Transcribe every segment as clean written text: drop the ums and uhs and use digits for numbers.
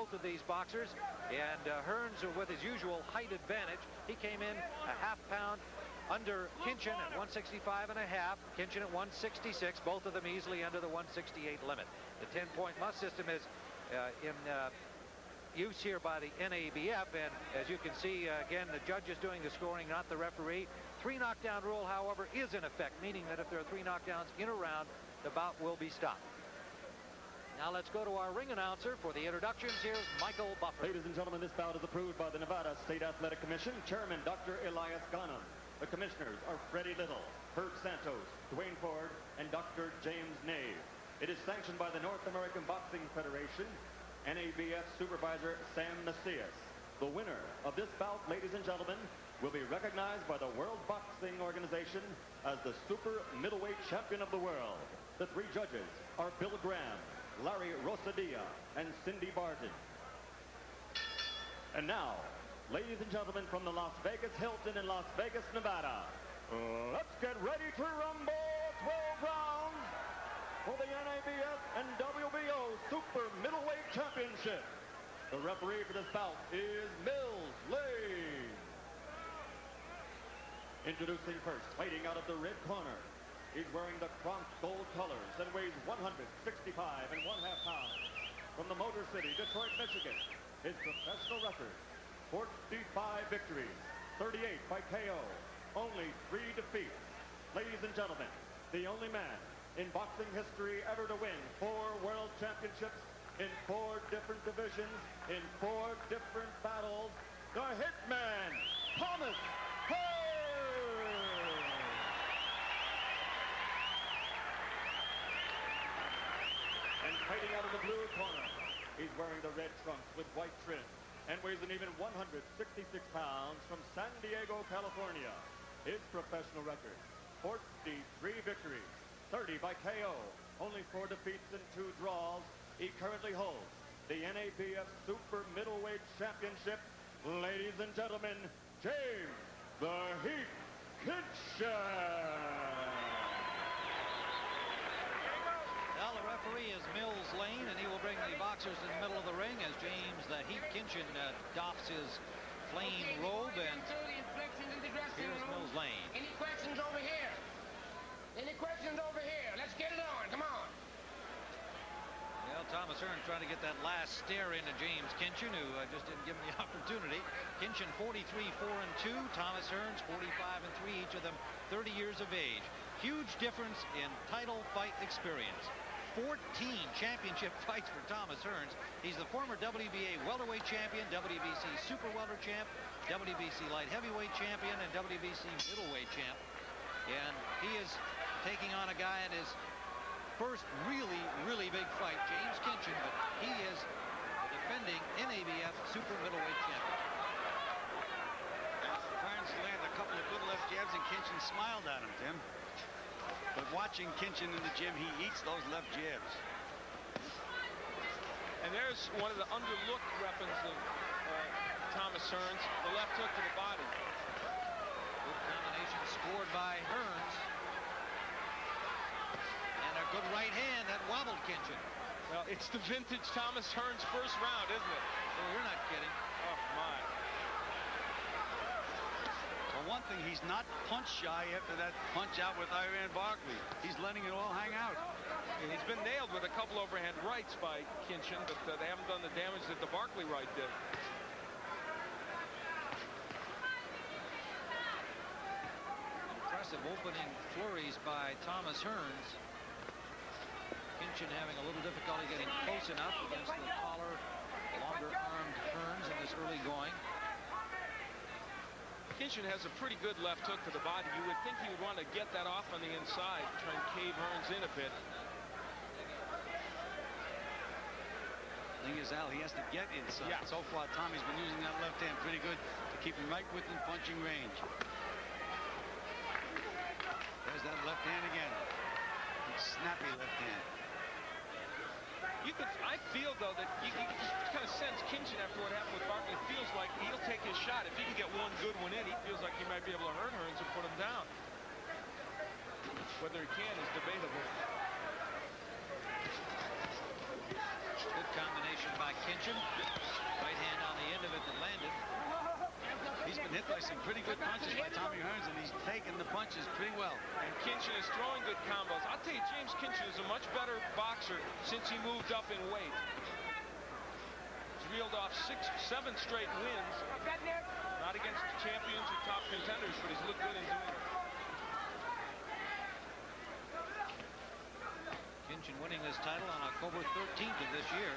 both of these boxers. And Hearns, with his usual height advantage, he came in a half-pound under Kinchen at 165 and a half. Kinchen at 166, both of them easily under the 168 limit. The 10-point must system is in use here by the NABF, and as you can see, again, the judge is doing the scoring, not the referee. 3 knockdown rule, however, is in effect, meaning that if there are 3 knockdowns in a round, the bout will be stopped. Now let's go to our ring announcer for the introductions. Here's Michael Buffer. Ladies and gentlemen, this bout is approved by the Nevada State Athletic Commission, Chairman Dr. Elias Ghanem. The commissioners are Freddie Little, Herb Santos, Dwayne Ford, and Dr. James Nave. It is sanctioned by the North American Boxing Federation, NABF Supervisor Sam Macias. The winner of this bout, ladies and gentlemen, will be recognized by the World Boxing Organization as the super middleweight champion of the world. The 3 judges are Bill Graham, Larry Rosadilla, and Cindy Barton. And now, ladies and gentlemen, from the Las Vegas Hilton in Las Vegas, Nevada, let's get ready to rumble. 12 rounds for the NABF and WBO Super Middleweight Championship. The referee for this bout is Mills Lane. Introducing first, fighting out of the red corner. He's wearing the Bronx gold colors and weighs 165 and 1/2 pounds. From the Motor City, Detroit, Michigan, his professional record, 45 victories, 38 by KO, only 3 defeats. Ladies and gentlemen, the only man in boxing history ever to win 4 world championships in 4 different divisions, in 4 different battles, the Hitman, Thomas Hearns. And fighting out of the blue corner, he's wearing the red trunks with white trim and weighs an even 166 pounds from San Diego, California. His professional record, 43 victories, 30 by KO, only 4 defeats and 2 draws. He currently holds the NABF Super Middleweight Championship. Ladies and gentlemen, James the Heat Kinchen. Well, the referee is Mills Lane, and he will bring the boxers in the middle of the ring as James the Heat Kinchen doffs his flame robe. And here's Mills Lane. Any questions over here? Any questions over here? Let's get it on. Come on. Well, Thomas Hearns trying to get that last stare into James Kinchen, who just didn't give him the opportunity. Kinchen 43-4-2. Thomas Hearns 45-3. Each of them 30 years of age. Huge difference in title fight experience. 14 championship fights for Thomas Hearns. He's the former WBA welterweight champion, WBC super welter champ, WBC light heavyweight champion, and WBC middleweight champ. And he is taking on a guy in his first really big fight, James Kinchen, but he is defending NABF super middleweight champion. Hearns landed a couple of good left jabs, and Kinchen smiled at him, Tim. But watching Kinchen in the gym, he eats those left jabs. And there's one of the underlooked weapons of Thomas Hearns, the left hook to the body. Good combination scored by Hearns. And a good right hand that wobbled Kinchen. Well, it's the vintage Thomas Hearns first round, isn't it? Oh, you're not kidding. Oh, my. For one thing, he's not punch shy after that punch out with Iran Barkley. He's letting it all hang out. And he's been nailed with a couple overhand rights by Kinchen, but they haven't done the damage that the Barkley right did. Impressive opening flurries by Thomas Hearns. Kinchen having a little difficulty getting close enough against the taller, longer-armed Hearns in this early going. Kinchen has a pretty good left hook to the body. You would think he would want to get that off on the inside, try and cave Hearns in a bit. Thing is, Al, he has to get inside. Yeah. So far, Tommy's been using that left hand pretty good to keep him right within punching range. There's that left hand again. Snappy left hand. I feel, though, that you kind of sense Kinchen after what happened with Barkley feels like he'll take his shot. If he can get one good one in, he feels like he might be able to hurt Hearns and put him down. Whether he can is debatable. Good combination by Kinchen. Right hand on the end of it that landed. He's been hit by some pretty good punches by Tommy Hearns, and he's taken the punches pretty well. And Kinchen is throwing good combos. I'll tell you, James Kinchen is a much better boxer since he moved up in weight. He's reeled off 6, 7 straight wins. Not against champions or top contenders, but he's looked good in doing it. Kinchen winning this title on October 13th of this year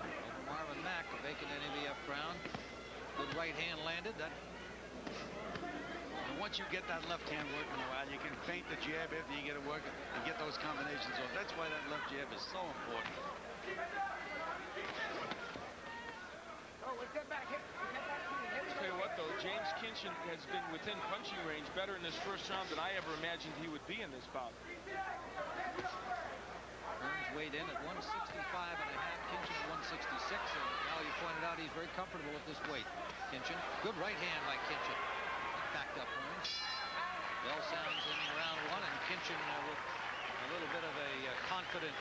over Marvin Mack, a vacant NABF crown. Good right hand landed. That. And once you get that left hand working a while, you can feint the jab after you get it working and get those combinations off. That's why that left jab is so important. I'll tell you what, though, James Kinchen has been within punching range better in this first round than I ever imagined he would be in this bout. Hearns weighed in at 165 and a half. Kinchen at 166. And now you pointed out he's very comfortable at this weight. Kinchen, good right hand by Kinchen. He backed up Hearns. Bell sounds in round 1, and Kinchen with a little bit of a confident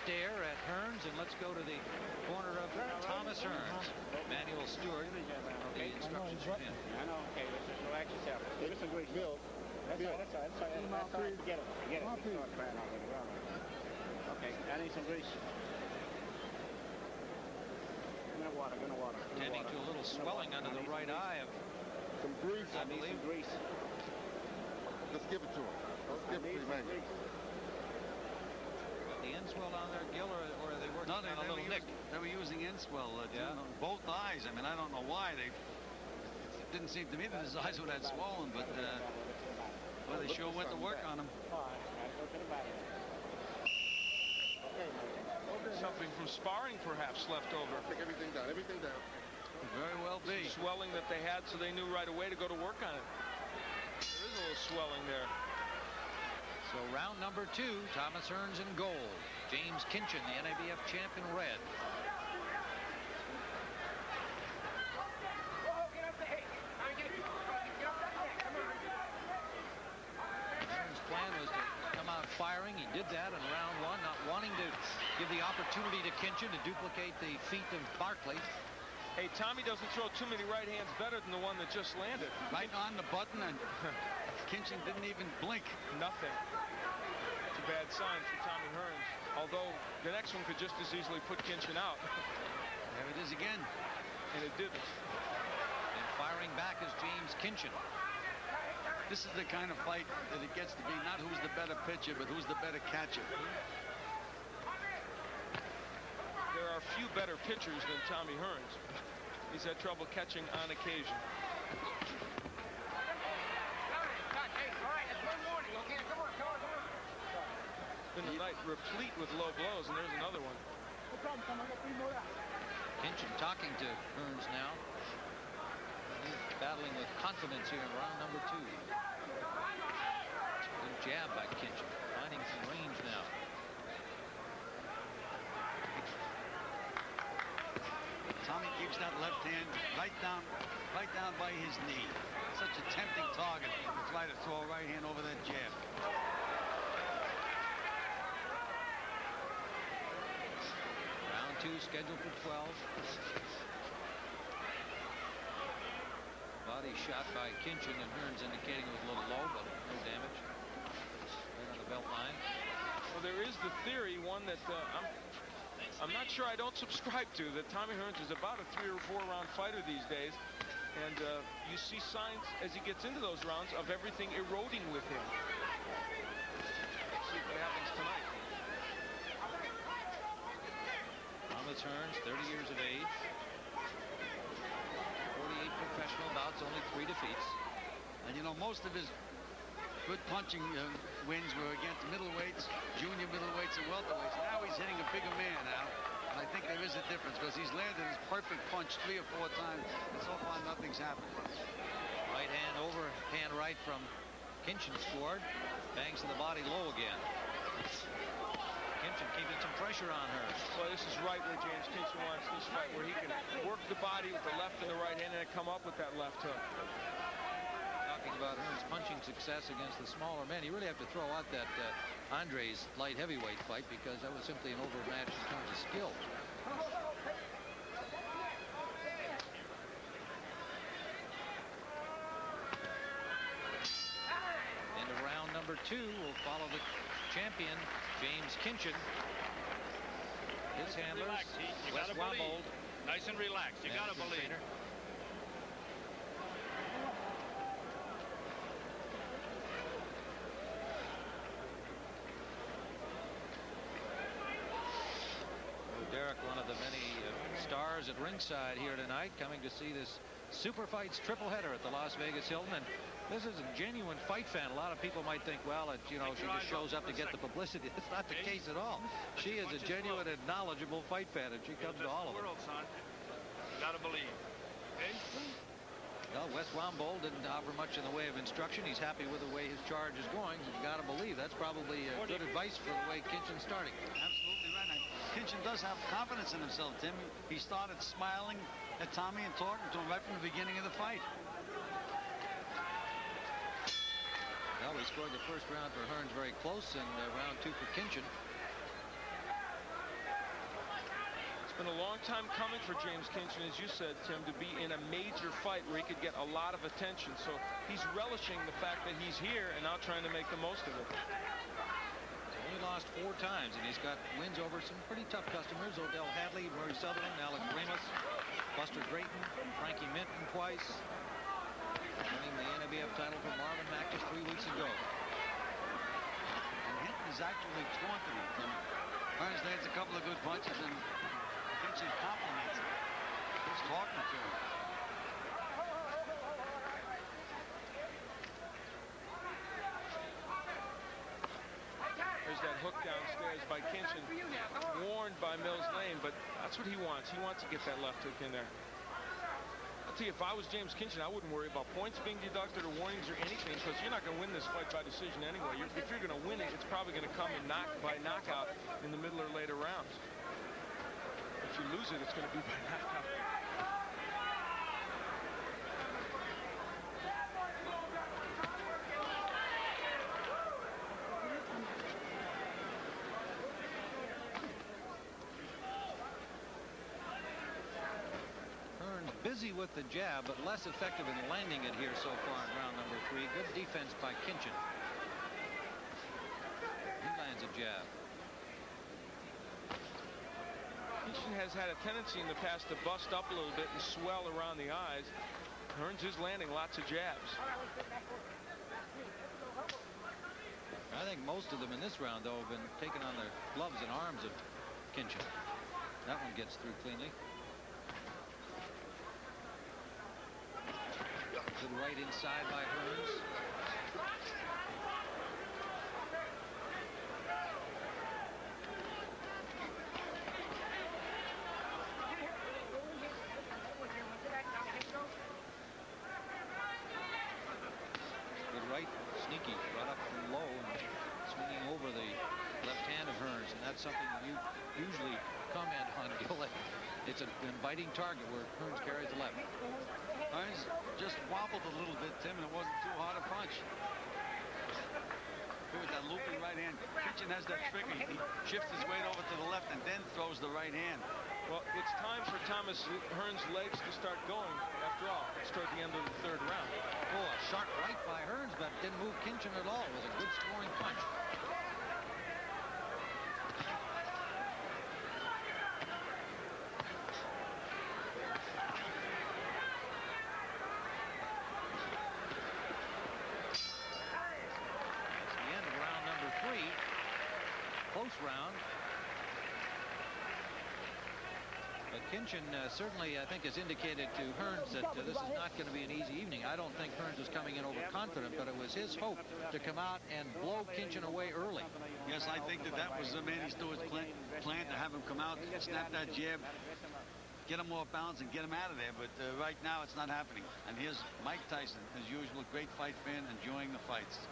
stare at Hearns. And let's go to the corner of Thomas Hearns. Manuel Stewart, the instructions from him. I know. Okay, let's just relax yourself. Give us some grease. That's all right. Get it. Okay, I need some grease. Give me water. Tending to a little swelling under the right eye of Some grease. I believe. Some grease. Let's give it to him. Let's give it to him, man. the Inswell on there, Gil, or are they working on a little nick? They were using Inswell Yeah. on both eyes. I mean, I don't know why. It didn't seem to me that his eyes were that swollen, but well, they sure went to work on him. Something from sparring perhaps left over. Take everything down, Very well be. Swelling that they had, so they knew right away to go to work on it. There is a little swelling there. So round number 2, Thomas Hearns in gold. James Kinchen, the NABF champ, in red. Hearns' plan was to come out firing. He did that in round 1, not wanting to give the opportunity to Kinchen to duplicate the feat of Barkley. Hey, Tommy doesn't throw too many right hands better than the one that just landed. Right on the button, and Kinchen didn't even blink. Nothing. It's a bad sign for Tommy Hearns. Although the next one could just as easily put Kinchen out. There it is again. And it didn't. And firing back is James Kinchen. This is the kind of fight that it gets to be not who's the better pitcher, but who's the better catcher. There are few better pitchers than Tommy Hearns. He's had trouble catching on occasion. Been a night replete with low blows, and there's another one. Kinchen talking to Hearns now. He's battling with confidence here in round number 2. Good jab by Kinchen, finding some range now. Tommy keeps that left hand right down by his knee. Such a tempting target to try to throw a right hand over that jab. Round 2 scheduled for 12. Body shot by Kinchen, and Hearns indicating it was a little low, but no damage. Right on the belt line. Well, there is the theory, one that I'm not sure I don't subscribe to, that Tommy Hearns is about a 3 or 4 round fighter these days. And you see signs as he gets into those rounds of everything eroding with him. Let's see what happens tonight. Thomas Hearns, 30 years of age. 48 professional bouts, only 3 defeats. And you know, most of his good punching wins were against middleweights, junior middleweights, and welterweights. Now he's hitting a bigger man now. And I think there is a difference because he's landed his perfect punch 3 or 4 times, and so far nothing's happened. Right hand overhand right from Kinchen scored. Bangs to the body low again. Kinchen keeping some pressure on her. Well, this is right where James Kinchen wants this fight, where he can work the body with the left and the right hand and then come up with that left hook. Talking talking about Hearns' punching success against the smaller men, you really have to throw out that Andre's light heavyweight fight, because that was simply an overmatch in terms of skill. Into round number 2, we'll follow the champion, James Kinchen. His handlers, Wes Wambold. Nice and relaxed. You got to believe. Derek, one of the many stars at ringside here tonight, coming to see this Super Fights triple header at the Las Vegas Hilton. And this is a genuine fight fan. A lot of people might think, well, she just shows up to get the publicity. It's not the case at all. She is a genuine and knowledgeable fight fan, and she comes to all of them. You got to believe. Well, Wes Wambold didn't offer much in the way of instruction. He's happy with the way his charge is going. You got to believe that's probably good advice for the way Kinchen's starting. Absolutely right. Kinchin does have confidence in himself, Tim. He started smiling at Tommy and talking to him right from the beginning of the fight. Well, we scored the first round for Hearns very close, and round 2 for Kinchen. It's been a long time coming for James Kinchen, as you said, Tim, to be in a major fight where he could get a lot of attention. So he's relishing the fact that he's here and now trying to make the most of it. He's only lost 4 times, and he's got wins over some pretty tough customers: Odell Hadley, Murray Sutherland, Alex Ramos, Buster Drayton, Frankie Minton twice, winning the NABF title from Marvin Mack just 3 weeks ago. And Hinton is actually taunting him, Tim. Hearns lands a couple of good punches, and Kinchin compliments him. He's talking to him. There's that hook downstairs by Kinchin, warned by Mills Lane, but that's what he wants. He wants to get that left hook in there. I'll tell you, if I was James Kinchin, I wouldn't worry about points being deducted or warnings or anything, because you're not going to win this fight by decision anyway. If you're going to win it, it's probably going to come in by knockout in the middle or later rounds. If you lose it, it's going to be by knockout. Busy with the jab, but less effective in landing it here so far in round number 3. Good defense by Kinchen. He lands a jab. Kinchin has had a tendency in the past to bust up a little bit and swell around the eyes. Hearns is landing lots of jabs. I think most of them in this round, though, have been taken on the gloves and arms of Kinchen. That one gets through cleanly. Good right inside by Hearns. Good right, sneaky, right up from low and swinging over the left hand of Hearns, and that's something you usually comment on, Gillette. It's an inviting target where Hearns carries the left. Hearns just wobbled a little bit, Tim, and it wasn't too hard a punch. With that looping right hand, Kinchin has that trick. He shifts his weight over to the left and then throws the right hand. Well, it's time for Thomas Hearns' legs to start going. After all, it's toward the end of the 3rd round. Oh, a sharp right by Hearns, but didn't move Kinchin at all. It was a good scoring punch. Round. But Kinchin certainly, I think, has indicated to Hearns that this is not going to be an easy evening. I don't think Hearns was coming in overconfident, but it was his hope to come out and blow Kinchin away early. Yes, I think that was Manny Stewart's plan to have him come out, snap that jab, get him off balance, and get him out of there. But right now, it's not happening. And here's Mike Tyson, as usual, great fight fan, enjoying the fights.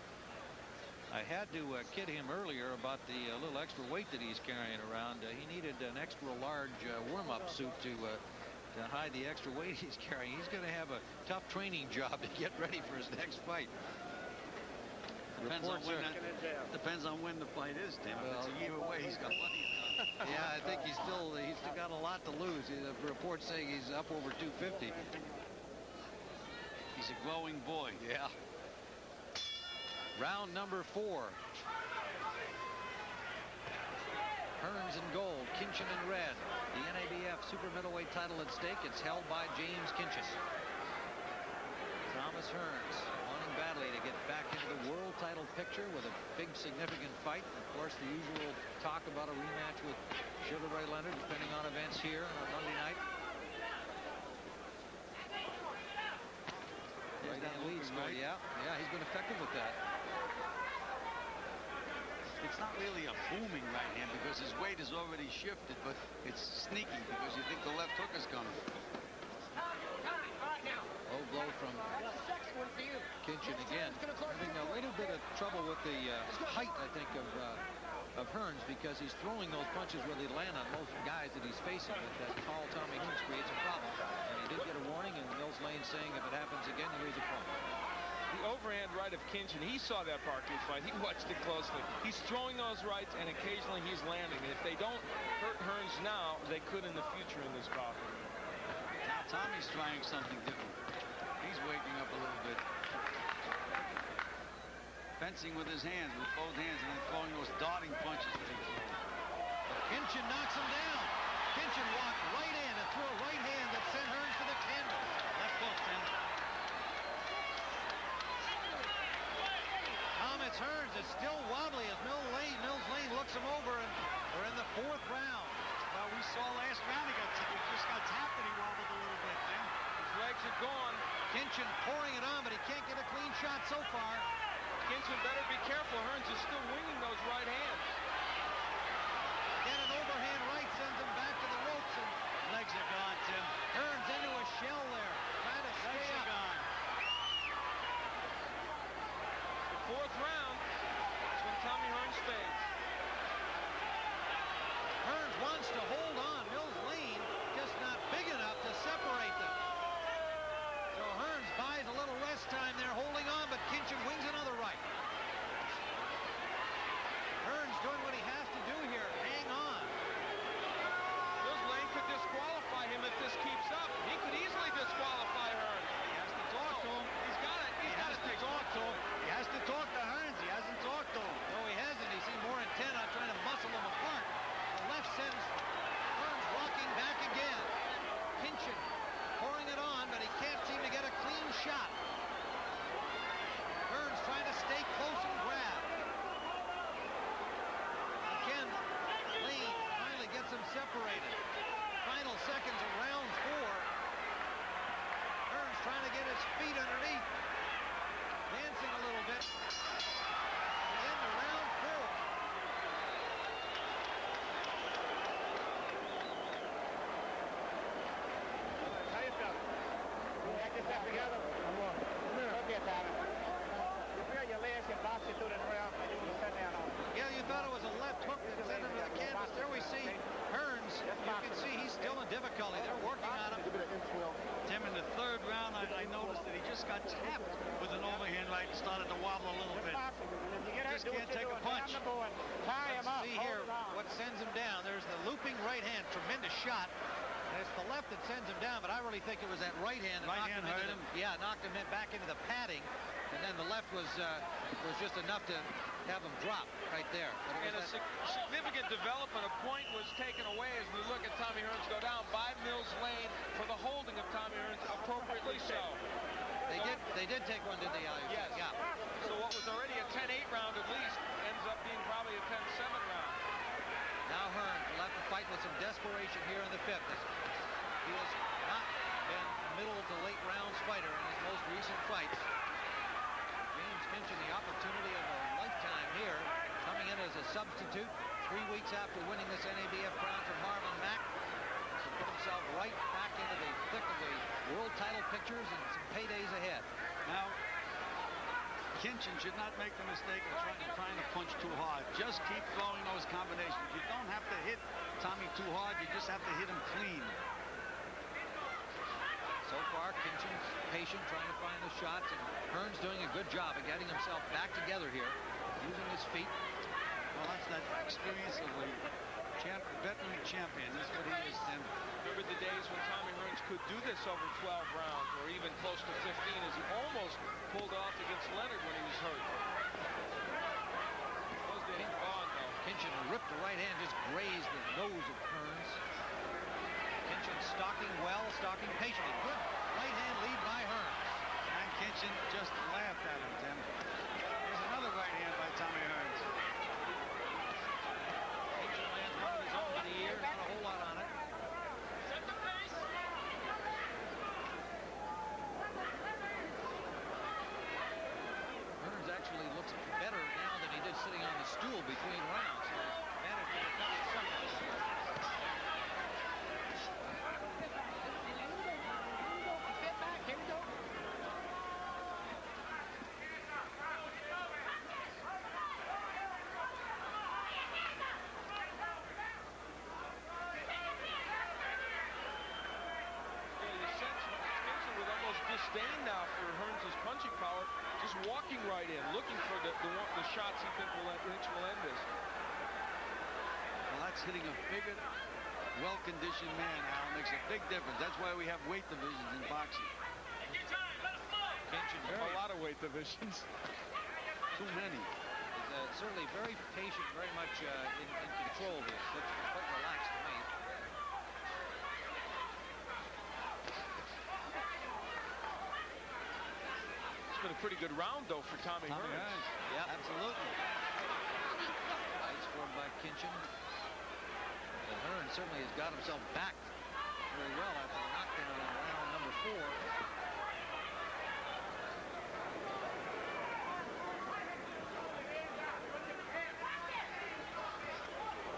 I had to kid him earlier about the little extra weight that he's carrying around. He needed an extra large warm-up suit to to hide the extra weight he's carrying. He's going to have a tough training job to get ready for his next fight. Depends on when the fight is, Tim. Well, if it's a year away, he's got plenty of time. Yeah, I think he's still got a lot to lose. The report's saying he's up over 250. He's a glowing boy. Yeah. Round number 4. Hearns in gold, Kinchen in red. The NABF super middleweight title at stake. It's held by James Kinchen. Thomas Hearns wanting badly to get back into the world title picture with a big significant fight. Of course, the usual talk about a rematch with Sugar Ray Leonard, depending on events here on Monday night. There's that lead score. Yeah, he's been effective with that. It's not really a booming right hand because his weight is already shifted, but it's sneaky because you think the left hook is coming. Low blow from Kinchen again. Having a little bit of trouble with the height, I think, of Hearns, because he's throwing those punches where they land on most guys that he's facing. But that tall Tommy Hearns creates a problem. And he did get a warning, and Mills Lane saying if it happens again, you lose a point. The overhand right of Kinchen, he saw that Parkins fight. He watched it closely. He's throwing those rights, and occasionally he's landing. And if they don't hurt Hearns now, they could in the future in this bout. Now Tommy's trying something different. He's waking up a little bit. Fencing with his hands, with both hands, and then throwing those darting punches that he throws. Kinchen knocks him down. Kinchen walked right in and threw a right hand that sent Hearns to the canvas. Left hook, Tim. Thomas Hearns is still wobbly as Mills Lane looks him over, and we're in the 4th round. Well, we saw last round he just got tapped and he wobbled a little bit, Tim. His legs are gone. Kinchen pouring it on, but he can't get a clean shot so far. Kinchen better be careful. Hearns is still winging those right hands. Get an overhand right, sends him back to the ropes, and Legs are gone, Tim. Hearns into a shell there, trying to stay Legs are up. gone. The 4th round is when Tommy Hearns fades. Hearns wants to hold on. Mills Lane just not big enough to separate them. So Hearns buys a little rest time there, holding on, but Kinchen wings another right. Hearns doing what he has to do here. Hang on. Mills Lane could disqualify him if this keeps up. He could easily disqualify Hearns. He has to talk to him. He's got it. He has to talk to him. He has to talk to Hearns. He hasn't talked to him. No, he hasn't. He seemed more intent on trying to muscle them apart. The left sends Hearns walking back again. Kinchen pouring it on, but he can't seem to get a clean shot. Hearns trying to stay close and grab. Again, Lane finally gets him separated. Final seconds of round 4. Hearns trying to get his feet underneath. Dancing a little bit. Into round 4. How you feel? You act yourself together? Come on. Look at that. You feel your legs can box you through the ground and you can sit down on it. Yeah, you thought it was a left hook that sent him to the canvas. There we see Hearns. You can see he's still in difficulty. They're working on him. Give it an inch, Will. Tim, in the 3rd round, I noticed that he just got tapped with an overhand right and started to wobble a little bit. Just can't take a punch. Tie him up. See here what sends him down. There's the looping right hand. Tremendous shot. And it's the left that sends him down, but I really think it was that right hand that Right knocked hand him into hurt the, yeah, knocked him back into the padding. And then the left was just enough to have him drop right there. And a significant development, a point was taken away as we look at Tommy Hearns go down by Mills Lane for the holding of Tommy Hearns, appropriately so. They did take one to the eye. Yes. Yeah. So what was already a 10-8 round at least ends up being probably a 10-7 round. Now Hearns will have to fight with some desperation here in the 5th. He has not been a middle to late rounds fighter in his most recent fights. James Kinchen, the opportunity of a lifetime here, coming in as a substitute 3 weeks after winning this NABF crown from Marvin Mack. To put himself right back into the thick of the world title pictures and some paydays ahead. Now, Kinchen should not make the mistake of trying to punch too hard. Just keep throwing those combinations. You don't have to hit Tommy too hard. You just have to hit him clean. are. Kinchen's patient, trying to find the shots, and Hearns doing a good job of getting himself back together here, using his feet. Well, that's that experience of a veteran champion. That's what he is, Tim. Remember the days when Tommy Hearns could do this over 12 rounds, or even close to 15, as he almost pulled off against Leonard when he was hurt. Those days are gone, though. Kinchen ripped the right hand, just grazed the nose of Hearns. Kinchen stalking well, stalking patiently. Good right hand lead by Hearns. And Kinchen just laughed at him, Tim. There's another right hand by Tommy Hearns. Kinchen lands one of his own for the year. Not a whole lot on it. Hearns actually looks better now than he did sitting on the stool between rounds. So he's managed to recover somewhat. Disdain now for Hearns' punching power, just walking right in, looking for the shots he thinks will end this. Well, that's hitting a bigger, well-conditioned man, Al. Makes a big difference. That's why we have weight divisions in boxing. Kinchen, A lot of weight divisions. Too many. Certainly very patient, very much in control here. Looks quite relaxed to me. It's been a pretty good round, though, for Tommy Hearns. Yeah, Absolutely. Nice scored by Kinchen. And Hearns certainly has got himself back very well after the knockdown in round number 4.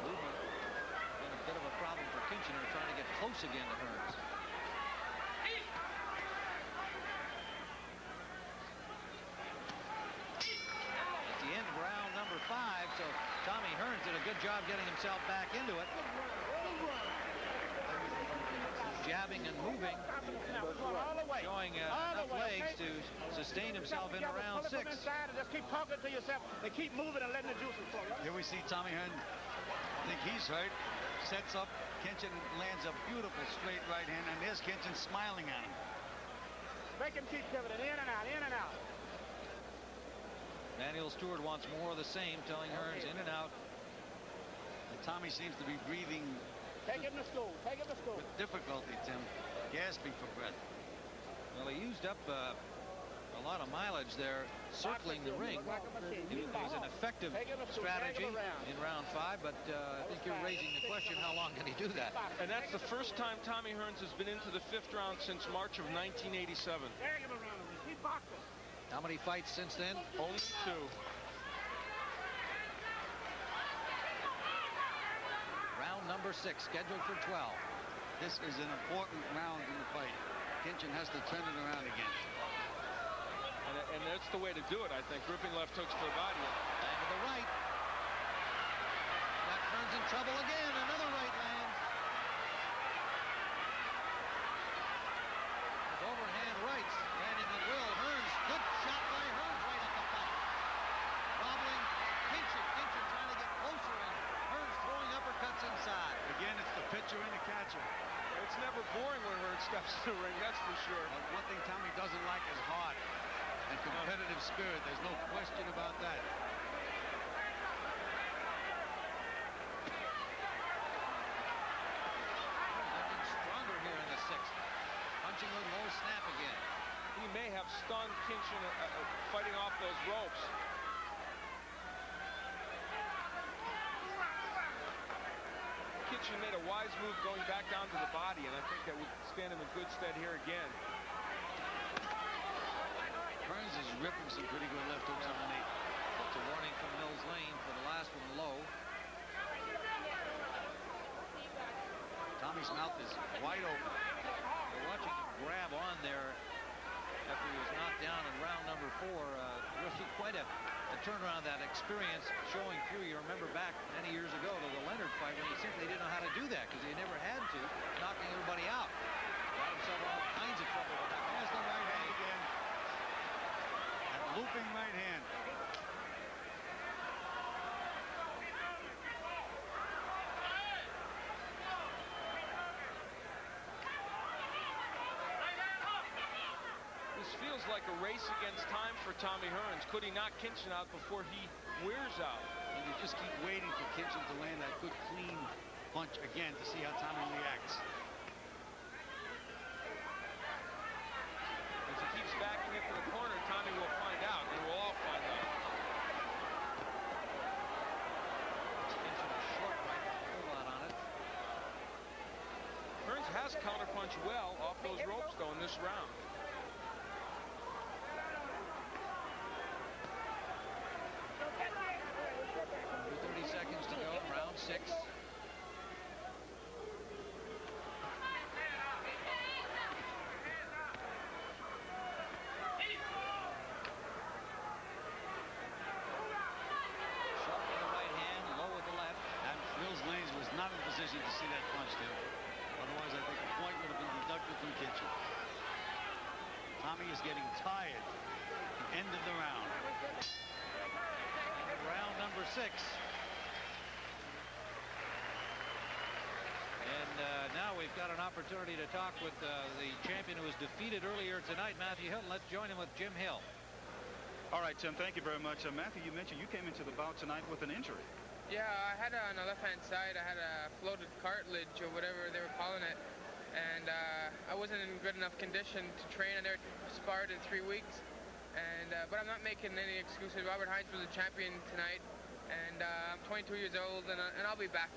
Movement been a bit of a problem for Kinchen, who are trying to get close again to Hearns. At the end of round number 5, so Tommy Hearns did a good job getting himself back into it. Jabbing and moving, showing enough legs to sustain himself into round 6. Just keep talking to yourself and keep moving and letting the juices flow. Here we see Tommy Hearns. I think he's hurt. Sets up. Kinchen lands a beautiful straight right hand, and there's Kinchen smiling at him. Make him keep pivoting in and out, in and out. Daniel Stewart wants more of the same, telling Hearns in and out. And Tommy seems to be breathing Take him to school. Take him to school. with difficulty, Tim. Gasping for breath. Well, he used up a lot of mileage there, circling the ring. It was an effective strategy in round 5, but I think you're raising the question, how long can he do that? And that's the first time Tommy Hearns has been into the 5th round since March of 1987. Drag him around the ring. Keep boxing. How many fights since then? Only 2. Round number 6, scheduled for 12. This is an important round in the fight. Kinchen has to turn it around again. And that's the way to do it, I think. Ripping left hooks to the body. And to the right. That Hearns in trouble again. Another right lands. With overhand rights landing at will. Hearns, good shot by Hearns right at the fight. Wobbling Kinchen. Kinchen trying to get closer, and Hearns throwing uppercuts inside. Again, it's the pitcher and the catcher. It's never boring when Hearns steps in the ring, that's for sure. One thing Tommy doesn't like is heart and competitive spirit. There's no question about that. Looking stronger here in the 6th. Punching with low snap again. He may have stunned Kinchen fighting off those ropes. Kinchen made a wise move going back down to the body, and I think that would stand him in good stead here again. Hearns is ripping some pretty good left hooks underneath. That's a warning from Mills Lane for the last one low. Tommy's mouth is wide open. We're watching him grab on there after he was knocked down in round number 4. Really quite a turnaround, that experience showing through. You remember back many years ago to the Leonard fight when he simply didn't know how to do that because he never had to, knocking everybody out. Got himself in all kinds of trouble with that Whipping right hand. This feels like a race against time for Tommy Hearns. Could he knock Kinchen out before he wears out? And you just keep waiting for Kinchen to land that good clean punch again to see how Tommy reacts. If he keeps backing into the corner, Tommy will find out, and we'll all find out. Kinchen is short right, a whole lot on it. Hearns has counterpunched well off those ropes, though, in this round. 30 seconds to go, round 6. Not in position to see that punch, Tim. Otherwise, I think the point would have been deducted from Kinchen. Tommy is getting tired. The end of the round. Round number 6. And now we've got an opportunity to talk with the champion who was defeated earlier tonight, Matthew Hilton. Let's join him with Jim Hill. All right, Tim, thank you very much. Matthew, you mentioned you came into the bout tonight with an injury. Yeah, I had on the left-hand side, I had a floated cartilage or whatever they were calling it, and I wasn't in good enough condition to train. I never sparred in 3 weeks, and but I'm not making any excuses. Robert Hearns was a champion tonight, and I'm 22 years old, and I'll be back.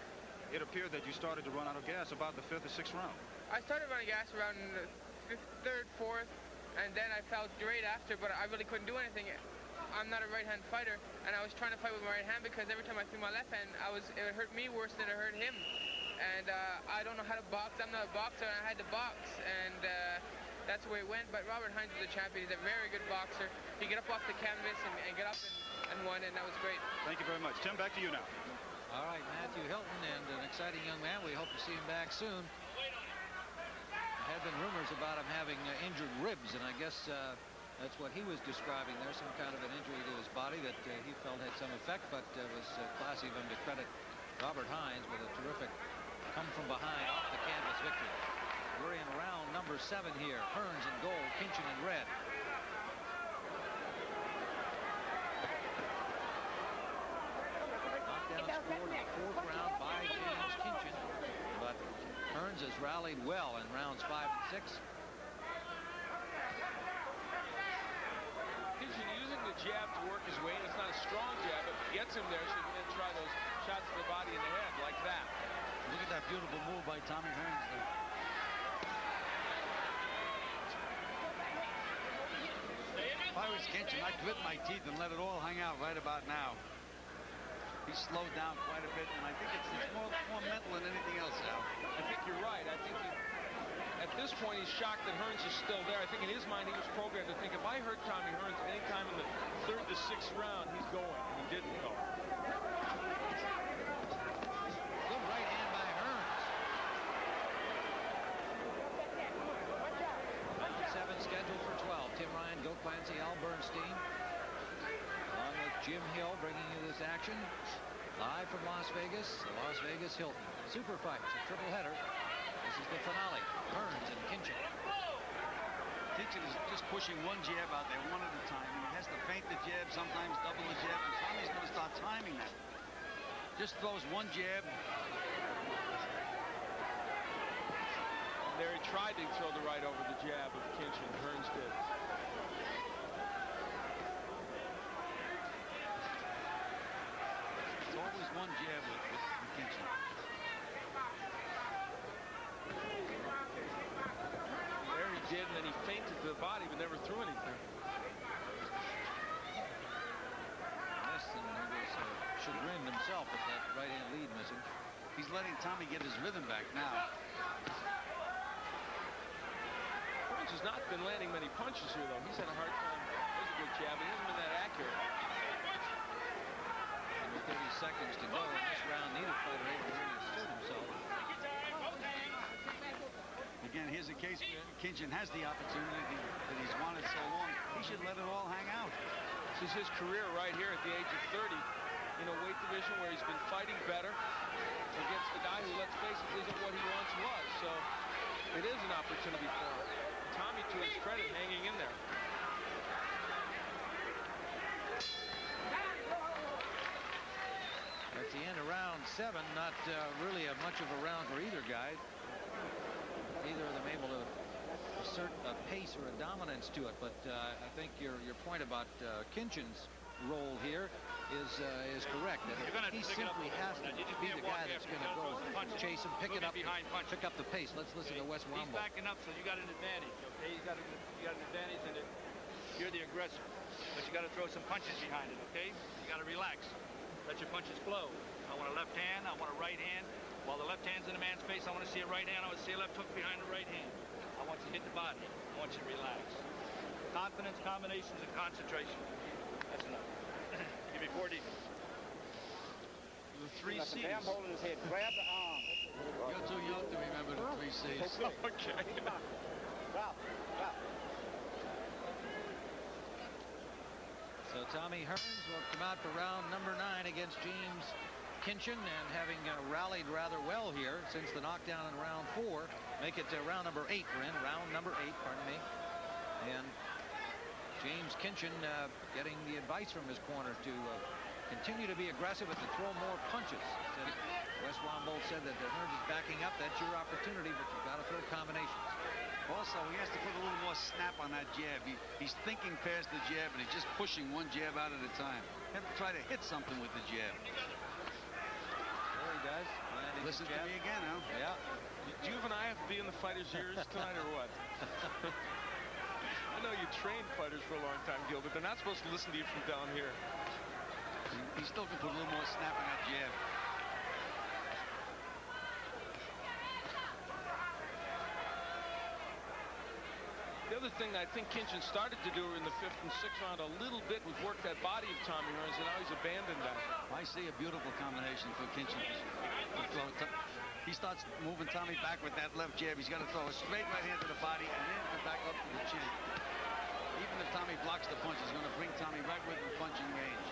It appeared that you started to run out of gas about the 5th or 6th round. I started running gas around the 3rd, 4th, and then I felt great after, but I really couldn't do anything. I'm not a right-hand fighter, and I was trying to fight with my right hand because every time I threw my left hand, it hurt me worse than it hurt him. And I don't know how to box. I'm not a boxer, and I had to box, and that's the way it went. But Robert Hearns is a champion. He's a very good boxer. He get up off the canvas and get up and won, and that was great. Thank you very much. Tim, back to you now. All right, Matthew Hilton, and an exciting young man. We hope to see him back soon. There had been rumors about him having injured ribs, and I guess that's what he was describing there, some kind of an injury to his body that he felt had some effect, but it was classy of him to credit Robert Hearns with a terrific come-from-behind, off-the-canvas victory. We're in round number 7 here. Hearns in gold, Kinchen in red. Knockdown scored in the 4th round by James Kinchen, but Hearns has rallied well in rounds 5 and 6. Jab to work his way, and it's not a strong jab, but gets him there, so he can then try those shots to the body and the head like that. Look at that beautiful move by Tommy Hearns there. If I was Kinchen, I'd grit my teeth and let it all hang out right about now. He's slowed down quite a bit, and I think it's more mental than anything else, Al. I think you're right. I think at this point, he's shocked that Hearns is still there. I think in his mind, he was programmed to think, if I hurt Tommy Hearns anytime in the 3rd to 6th round, he's going. And he didn't go. Good right hand by Hearns. Round 7 scheduled for 12. Tim Ryan, Gil Clancy, Al Bernstein, along with Jim Hill, bringing you this action live from Las Vegas. The Las Vegas Hilton Super Fights, a triple header. This is the finale. Hearns and Kinchen. Kinchen is just pushing one jab out there one at a time. He has to feint the jab, sometimes double the jab, and Tommy's going to start timing that. Just throws one jab. And there he tried to throw the right over the jab of Kinchen. Hearns did. It's always one jab with Kinchen. Did, and then he feinted to the body but never threw anything. Yes, and he was chagrined himself with that right-hand lead missing. He's letting Tommy get his rhythm back now. Hearns has not been landing many punches here, though. He's had a hard time. There's a good jab, but he hasn't been that accurate. Under 30 seconds to go in this round, neither fighter able to really assert himself. Again, here's a case where Kinchen has the opportunity that he's wanted so long. He should let it all hang out. This is his career right here at the age of 30 in a weight division where he's been fighting better against a guy who, let's face it, isn't what he once was. So it is an opportunity for him. Tommy, to his credit, hanging in there. At the end of round 7, not really much of a round for either guy. Neither of them able to assert a pace or a dominance to it. But I think your point about Kinchen's role here is correct. That he simply has to be the guy that's going to go chase him, pick it up, pick up the pace. Let's listen to Wes Womble. He's backing up, so you got an advantage. Okay, you got an advantage, and you're the aggressor. But you got to throw some punches behind it. Okay, you got to relax. Let your punches flow. I want a left hand. I want a right hand. While the left hand's in the man's face, I want to see a right hand. I want to see a left hook behind the right hand. I want you to hit the body. I want you to relax. Confidence, combinations, and concentration. That's enough. Give me 4 defense. The 3 C's. I'm holding his head. Grab the arm. You're too young to remember the 3 C's. Okay. Drop. So Tommy Hearns will come out for round number 9 against James Kinchen, and having rallied rather well here since the knockdown in round 4, make it to round number 8. We're in round number 8, pardon me. And James Kinchen getting the advice from his corner to continue to be aggressive and to throw more punches. Wes Womble said that Hearns is backing up. That's your opportunity, but you've got to throw combinations. Also, he has to put a little more snap on that jab. He's thinking past the jab, and he's just pushing one jab out at a time. Have to try to hit something with the jab. There he does. Listen to me again, Al. Yeah. Do you and I have to be in the fighters' ears tonight, or what? I know you trained fighters for a long time, Gil, but they're not supposed to listen to you from down here. He still can put a little more snap on that jab. The other thing I think Kinchen started to do in the 5th and 6th round a little bit was work that body of Tommy Hearns, and now he's abandoned that. I see a beautiful combination for Kinchen. He starts moving Tommy back with that left jab. He's got to throw a straight right hand to the body and then come back up to the chin. Even if Tommy blocks the punch, he's going to bring Tommy right within punching range.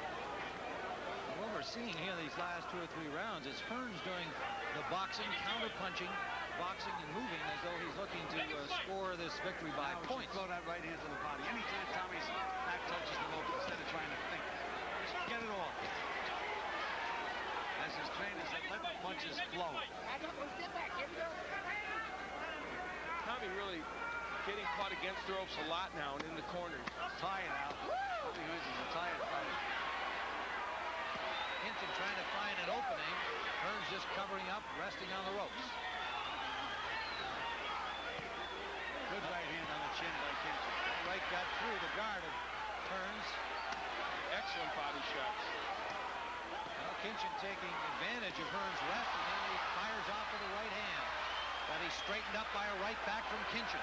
What we're seeing here these last 2 or 3 rounds is Hearns doing the boxing, counter-punching, boxing and moving as though he's looking to score this victory by points. Throw that right hand to the body. Anytime Tommy's back touches the rope, instead of trying to think, just get it off. As his trainer said, let the punches flow. Tommy really getting caught against the ropes a lot now and in the corners. Tired out. Tommy Hearns is a tired fighter. Kinchen trying to find an opening. Hearns just covering up, resting on the ropes. Good right hand on the chin by Kinchen. Right got through the guard of Hearns. Excellent body shots. Well, Kinchen taking advantage of Hearns' left, and then he fires off with a right hand. But he's straightened up by a right back from Kinchen.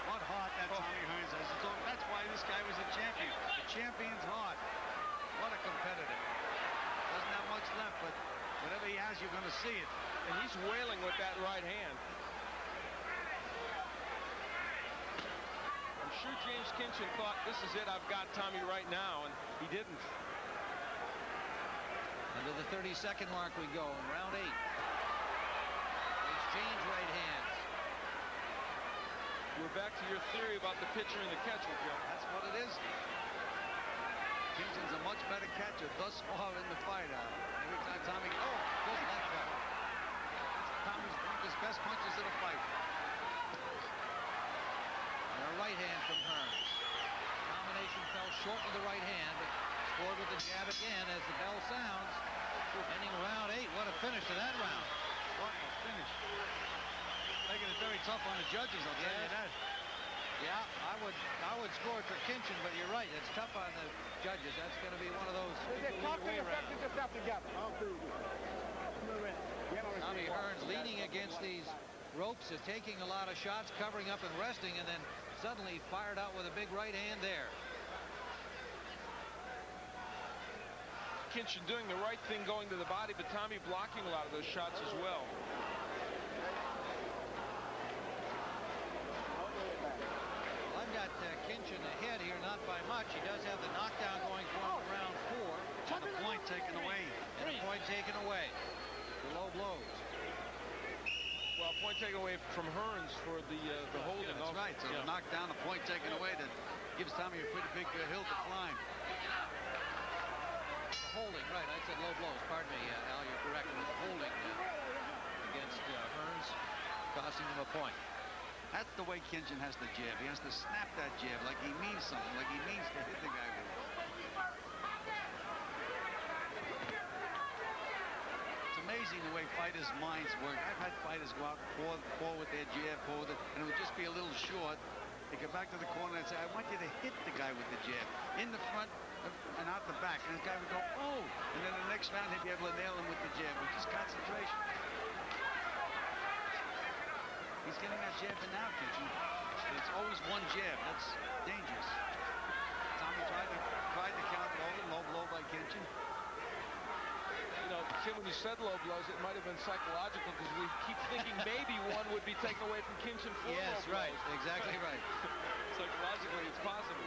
What heart that Tommy Hearns has. That's why this guy was a champion. The champion's heart. What a competitor. Doesn't have much left, but whatever he has, you're going to see it. And he's wailing with that right hand. I'm sure James Kinchen thought, this is it, I've got Tommy right now, and he didn't. And to the 32nd mark we go in round 8. Exchange right hands. We're back to your theory about the pitcher and the catcher, Joe. That's what it is. Kinchen's a much better catcher thus far in the fight. Every time Tommy, good leg drop. Tommy's one of his best punches of the fight. And a right hand from Hearns. Combination fell short with the right hand, but scored with the jab again as the bell sounds. Ending round 8. What a finish to that round. What a finish. Making it very tough on the judges, I'll tell you that. Yeah, I would score it for Kinchen, but you're right. It's tough on the judges. That's going to be one of those. Tommy Hearns leaning against these ropes, is taking a lot of shots, covering up and resting, and then suddenly fired out with a big right hand there. Kinchen doing the right thing going to the body, but Tommy blocking a lot of those shots as well. I've got Kinchen ahead here, 9-8 not by much. He does have the knockdown going for him in round 4. And the point taken away. And a point taken away. The low blows. Well, point taken away from Hearns for the holding. Yeah, that's right. So the knockdown, a point taken away that gives Tommy a pretty big hill to climb. Holding, right. I said low blows. Pardon me, Al, you're correct. It was holding against Hearns, costing him a point. That's the way Kinchen has to jab. He has to snap that jab like he means something, like he means to hit the guy with it. It's amazing the way fighters' minds work. I've had fighters go out and fall with their jab, and it would just be a little short. They get back to the corner and say, I want you to hit the guy with the jab in the front and out the back. And the guy would go, oh. And then the next round, he'd be able to nail him with the jab, which is concentration. He's getting that jab in now, Kinchen. It's always one jab. That's dangerous. Tommy tried to counter over, low blow by Kinchen. You know, Tim, when you said low blows, it might have been psychological because we keep thinking maybe one would be taken away from Kinchen for yes, low blows. Right. Exactly right. Psychologically, it's possible.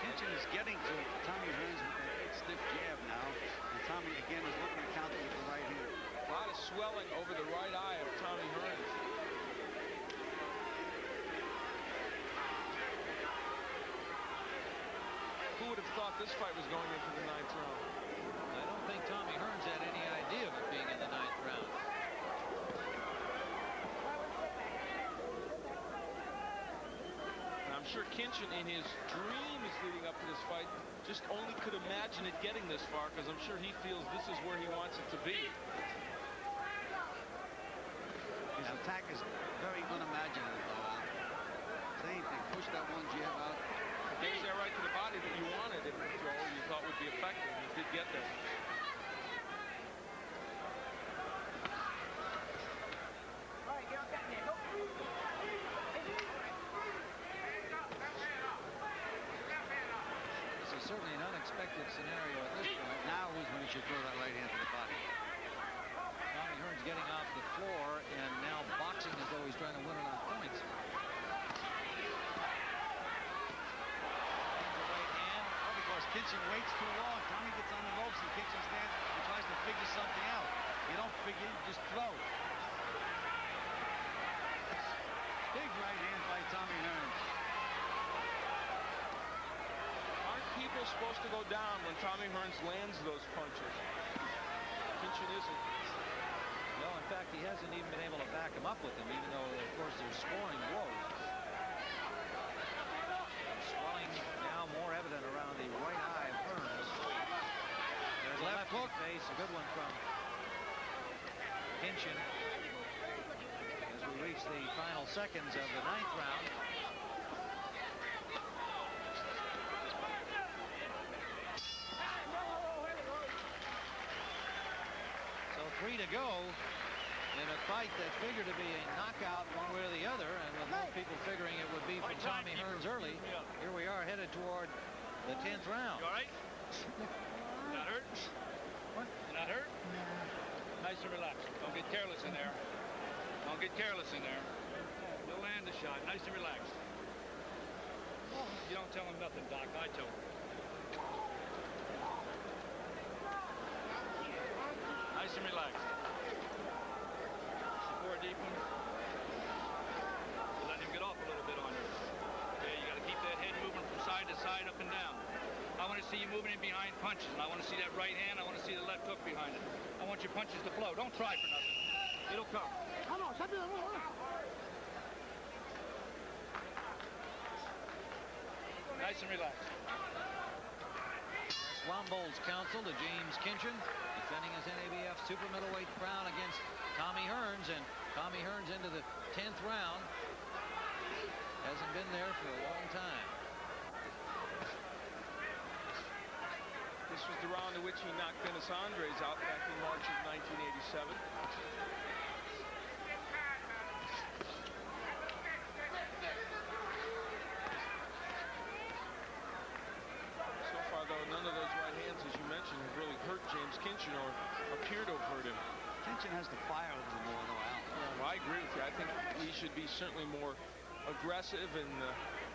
Kinchen is getting to Tommy Hearns with that big stiff jab now. And Tommy, again, is looking to counter with the right hand. A lot of swelling over the right eye of Tommy Hearns. Who would have thought this fight was going into the 9th round? I don't think Tommy Hearns had any idea of it being in the 9th round. And I'm sure Kinchen, in his dreams leading up to this fight, just only could imagine it getting this far because I'm sure he feels this is where he wants it to be. His attack is very unimaginative, though. Same thing. Push that one jab out. There's that right to the body that you wanted in the throw, you thought would be effective. He did get there. This is certainly an unexpected scenario at this point. Now is when he should throw that right hand to the body. Tommy Hearns getting off the floor and now boxing as though he's trying to win it on points. Kinchen waits too long. Tommy gets on the ropes and Kinchen stands and tries to figure something out. You don't figure, you just throw. Big right hand by Tommy Hearns. Aren't people supposed to go down when Tommy Hearns lands those punches? Kinchen isn't. No, in fact, he hasn't even been able to back him up with them, even though, of course, they're scoring blows. Swelling now more evident around the right eye of Hearns. There's a left hook. Face, a good one from Kinchen. As we reach the final seconds of the 9th round. So 3 to go in a fight that figured to be a knockout one way or the other, and with most people figuring it would be from Tommy Hearns early, here we are headed toward the 10th round. You all right? You not hurt? What? You not hurt? No. Nice and relaxed. Don't get careless in there. Don't get careless in there. You'll land the shot. Nice and relaxed. You don't tell him nothing, Doc. I tell him. Nice and relaxed. Support deep one. Let him get off a little bit on you. Okay, you got to keep that head moving from side to side, up and down. I want to see you moving in behind punches, and I want to see that right hand. I want to see the left hook behind it. I want your punches to flow. Don't try for nothing. It'll come. Nice and relaxed. Swambold's counsel to James Kinchen, defending his NABF super middleweight crown against Tommy Hearns, and Tommy Hearns into the 10th round. Hasn't been there for a long time. This was the round in which he knocked Dennis Andres out back in March of 1987. So far, though, none of those right hands, as you mentioned, have really hurt James Kinchen or appear to have hurt him. Kinchen has to fire a little more, though, Al. Well, I agree with you. I think he should be certainly more aggressive and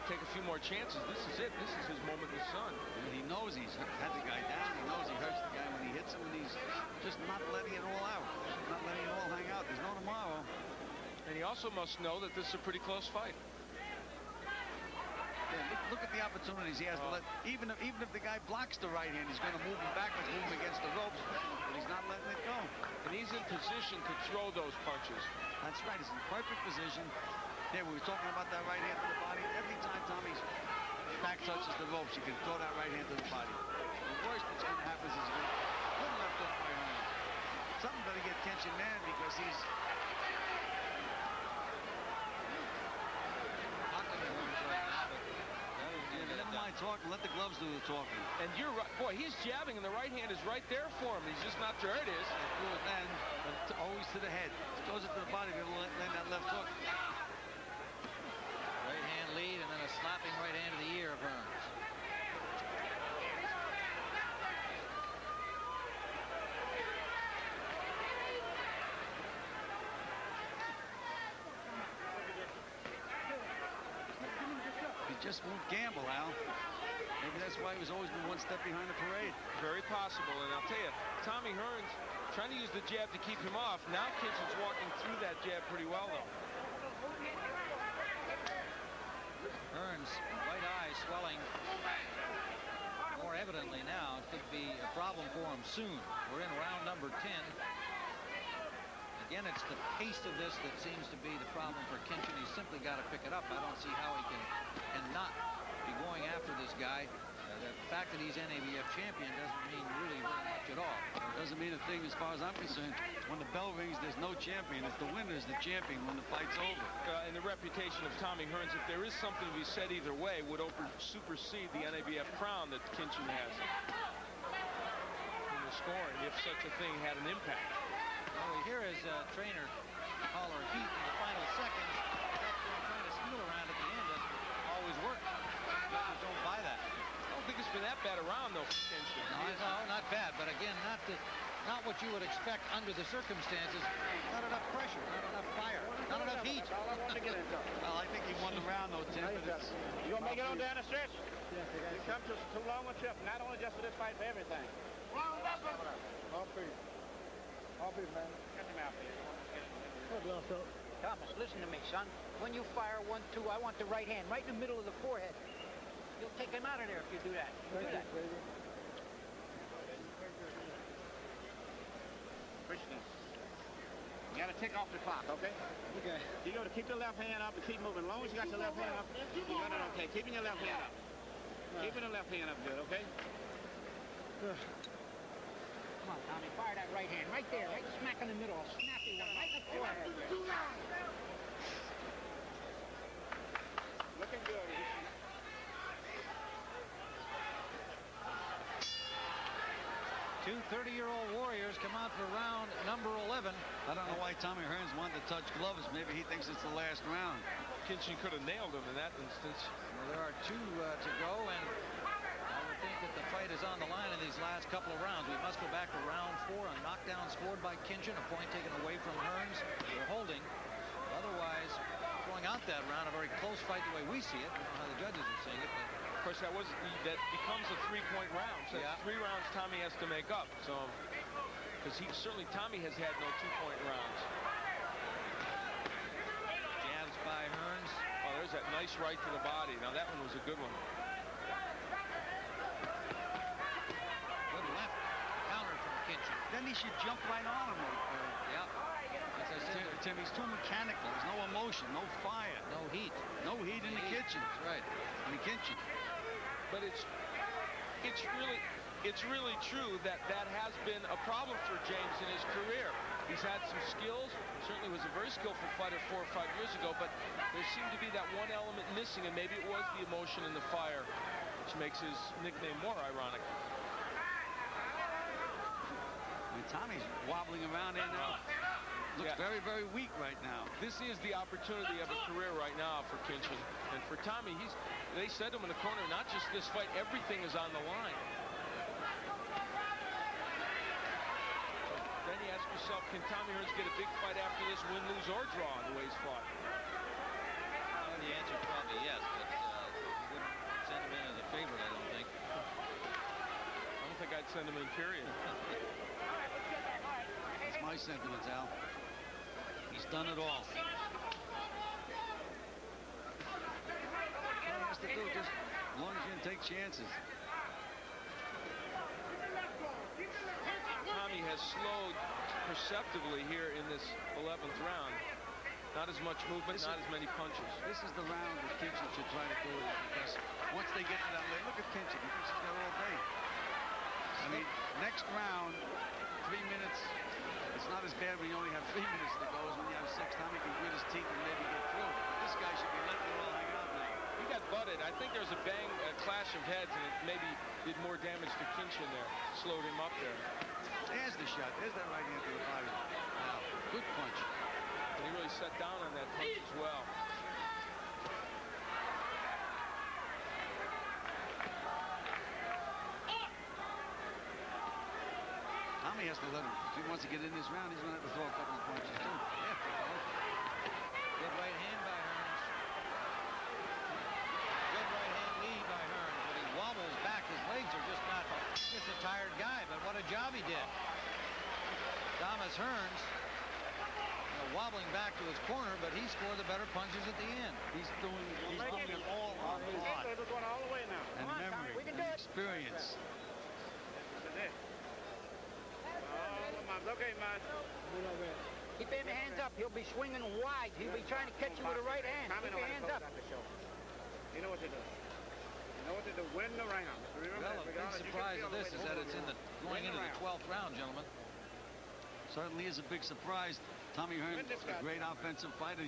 take a few more chances. This is it. This is his moment in the sun. And he knows he's had the guy down. He knows he hurts the guy when he hits him, and he's just not letting it all out. Not letting it all hang out. There's no tomorrow. And he also must know that this is a pretty close fight. Yeah, look at the opportunities he has to let. Even if the guy blocks the right hand, he's going to move him backwards, move him against the ropes, but he's not letting it go. And he's in position to throw those punches. That's right. He's in perfect position. Yeah, we were talking about that right hand to the body. Every time Tommy's back touches the ropes, you can throw that right hand to the body. The worst that's going to happen is he's going to put left hook by Hearns. Something better get Kinchen mad because he's... Never mind talking. Let the gloves do the talking. And you're right. Boy, he's jabbing, and the right hand is right there for him. He's just not there. It is. Do it then, but always to the head. Throws it to the body. It'll land that left hook. Right hand lead and then a slapping right hand to the ear of Hearns. He just won't gamble, Al. Maybe that's why he's always been one step behind the parade. Very possible. And I'll tell you, Tommy Hearns trying to use the jab to keep him off. Now Kinchen's walking through that jab pretty well, though. Hearns, white eye swelling more evidently now. It could be a problem for him soon. We're in round number 10. Again, it's the pace of this that seems to be the problem for Kinchen. He's simply got to pick it up. I don't see how he can not be going after this guy. The fact that he's NABF champion doesn't mean really much at all. It doesn't mean a thing as far as I'm concerned. When the bell rings, there's no champion. It's the winner is the champion when the fight's over. And the reputation of Tommy Hearns, if there is something to be said either way, would supersede the NABF crown that Kinchen has in the scoring, if such a thing had an impact. Well, we hear his trainer holler heat in the final seconds. That's trying to steal around at the end doesn't always work. Judges don't buy that. I don't think it's been that bad around, though, for Kinchen. No, not bad, but again, not what you would expect under the circumstances. Not enough pressure, not enough fire, not enough heat. That's all I wanted to get into. Well, I think he won the round, though, Tim. You gonna make it on down the stretch? Yes, you come to too long a trip, not only just for this fight, for everything. All for you. All for you, man. Get him out there. Thomas, listen to me, son. When you fire 1-2, I want the right hand right in the middle of the forehead. You'll take him out of there if you do that. Christian, you gotta take off the clock, okay? Okay. You gotta keep the left hand up and keep moving. As long as you got your left hand up, you're doing it okay. Keeping your left hand up. Keeping the left hand up good, okay? Come on, Tommy, fire that right hand right there, right smack in the middle. A snappy one, right in the forehead. Looking good. Two 30-year-old warriors come out for round number 11. I don't know why Tommy Hearns wanted to touch gloves. Maybe he thinks it's the last round. Kinchen could have nailed him in that instance. Well, there are two to go, and I would think that the fight is on the line in these last couple of rounds. We must go back to round 4. A knockdown scored by Kinchen, a point taken away from Hearns. They're holding. Otherwise, throwing out that round, a very close fight the way we see it. I don't know how the judges are seeing it, but of course, that becomes a 3-point round. So that's 3 rounds Tommy has to make up. So, because certainly Tommy has had no 2-point rounds. Jabs by Hearns. Oh, there's that nice right to the body. Now that one was a good one. Good left counter from Kinchen. Then he should jump right on him. Yeah. As I said, Tim, he's too mechanical. There's no emotion, no fire. No heat. No heat in the kitchen. That's right. In the kitchen. But it's really true that has been a problem for James in his career. He's had some skills, certainly was a very skillful fighter 4 or 5 years ago, but there seemed to be that one element missing, and maybe it was the emotion and the fire, which makes his nickname more ironic. I mean, Tommy's wobbling around there now. Looks very, very weak right now. This is the opportunity of a career right now for Kinchen. And for Tommy, they said to him in the corner, not just this fight, everything is on the line. So then you ask yourself, can Tommy Hearns get a big fight after this, win, lose, or draw the way he's fought? Well, the answer sentiment, period. It's my sentiments, Al. He's done it all. All he has to do, just as long as you can take chances. Tommy has slowed perceptibly here in this 11th round. Not as much movement, not as many punches. This is the round that Kinchen should try to do it, because once they get to that lane, look at Kinchen. He thinks he's got all day. I mean, next round, 3 minutes. It's not as bad when you only have 3 minutes to go as when you have 6. Tommy can grit his teeth and maybe get through. But this guy should be letting it all hang out now. He got butted. I think there was a clash of heads, and it maybe did more damage to Kinchen there. Slowed him up there. There's the shot. There's that right hand to the body. Wow, good punch. And he really set down on that punch as well. Tommy has to let him. If he wants to get in this round, he's going to have to throw a couple of punches too. Good right hand by Hearns. Good right hand lead by Hearns, but he wobbles back. His legs are just not. Just a tired guy, but what a job he did. Thomas Hearns wobbling back to his corner, but he scored the better punches at the end. He's doing it all on heart and memory and experience. Keep your hands up. He'll be swinging wide. He'll be trying to catch you with a right hand. Keep your hands up. You know what to do. You know what to do. Win the round. Well, a big surprise of this is that it's going into the 12th round, gentlemen. Certainly is a big surprise. Tommy Hearns, a great offensive fighter.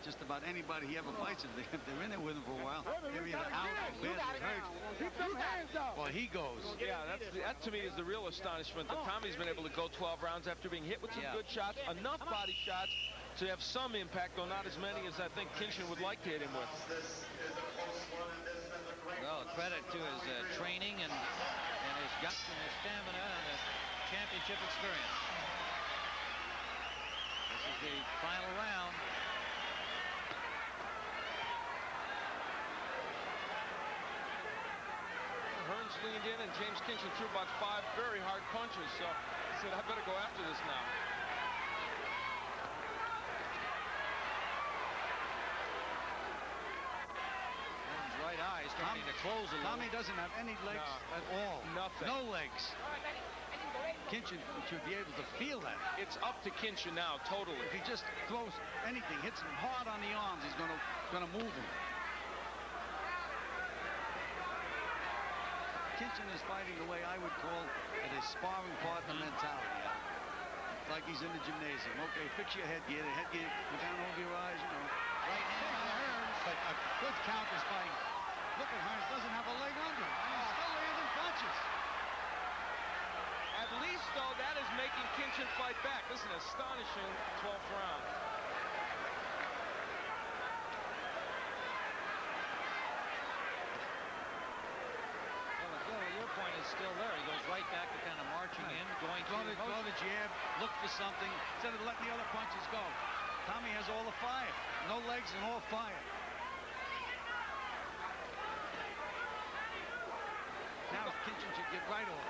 Just about anybody he ever fights, if they're in there with him for a while, they're either out or badly hurt. Keep them hands up. Well, he goes. Yeah, that to me is the real astonishment, that Tommy's been able to go 12 rounds after being hit with some good shots, enough body shots to have some impact, though not as many as I think Kinchen would like to hit him with. Well, credit to his training and his guts and his stamina and his championship experience. This is the final round. Hearns leaned in, and James Kinchen threw about 5 very hard punches, so he said, I better go after this now. Hearns' right eye is starting to close a little. Tommy doesn't have any legs at all. Nothing. No legs. Kinchen should be able to feel that. It's up to Kinchen now, totally. If he just throws anything, hits him hard on the arms, he's gonna move him. Kinchen is fighting the way I would call it a sparring partner mentality. Like he's in the gymnasium. Okay, fix your headgear. The headgear, go down over your eyes, you know. Right hand by Hearns. But a good counter's fighting. Look at Hearns, doesn't have a leg under him. And he's still landing punches. At least, though, that is making Kinchen fight back. This is an astonishing 12th round. Well, your point is still there. He goes right back to kind of marching in, going Throw the jab, look for something, instead of letting the other punches go. Tommy has all the fire. No legs and all fire. Now Kinchen should get right on.